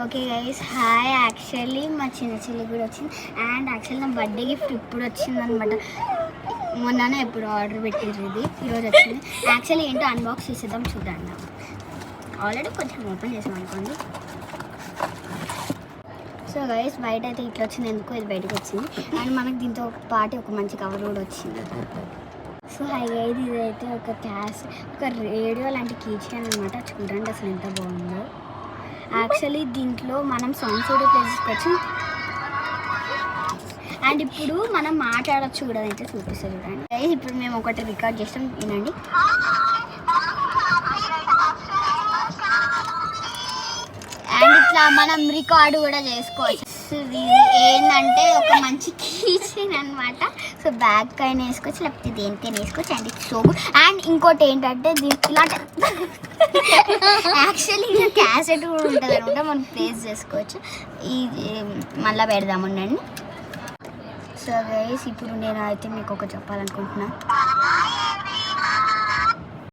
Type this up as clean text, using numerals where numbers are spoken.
Okay guys hi. Actually మా చిన్న చెల్లి కూడా వచ్చింది అండ్ యాక్చువల్లీ నా బర్త్డే గిఫ్ట్ ఇప్పుడు వచ్చింది అనమాట. మొన్ననే ఎప్పుడు ఆర్డర్ పెట్టింది, ఇది ఈరోజు వచ్చింది. యాక్చువల్లీ ఏంటో అన్బాక్స్ చేసేద్దాం చూడండి. ఆల్రెడీ కొంచెం ఓపెన్ చేసాం అనుకోండి. సో గైస్ బయట అయితే ఇట్లా వచ్చింది, ఎందుకు ఇది బయటకు వచ్చింది అండ్ మనకి దీంతో పాటు ఒక మంచి కవర్ కూడా వచ్చింది. సో హై గైస్ ఇదైతే ఒక రేడియో లాంటి కీచైన్ అనమాట. చూడండి అసలు ఎంత బాగుందో. యాక్చువల్లీ దీంట్లో మనం సాంగ్స్ కూడా ప్లే చేసుకోవచ్చు అండ్ ఇప్పుడు మనం మాట్లాడచ్చు కూడా అయితే చూపిస్తుంది చూడండి. ఇప్పుడు మేము ఒకటి రికార్డ్ చేస్తాం, వినండి. అండ్ ఇట్లా మనం రికార్డు కూడా చేసుకోవచ్చు. ఇది ఏంటంటే ఒక మంచి కీచైన్ అనమాట. సో బ్యాగ్ పైన వేసుకోవచ్చు, లేకపోతే దేనికైనా వేసుకోవచ్చు అండ్ ఇది సోగు. అండ్ ఇంకోటి ఏంటంటే ఇలాంటి యాక్చువల్లీ ఇలా క్యాసెట్ కూడా ఉంటుంది అనమాట, మనం ప్లేస్ చేసుకోవచ్చు. ఇది మళ్ళీ పెడదామండి. సో గైస్ ఇప్పుడు నేను అయితే మీకు ఒకటి చెప్పాలనుకుంటున్నాను.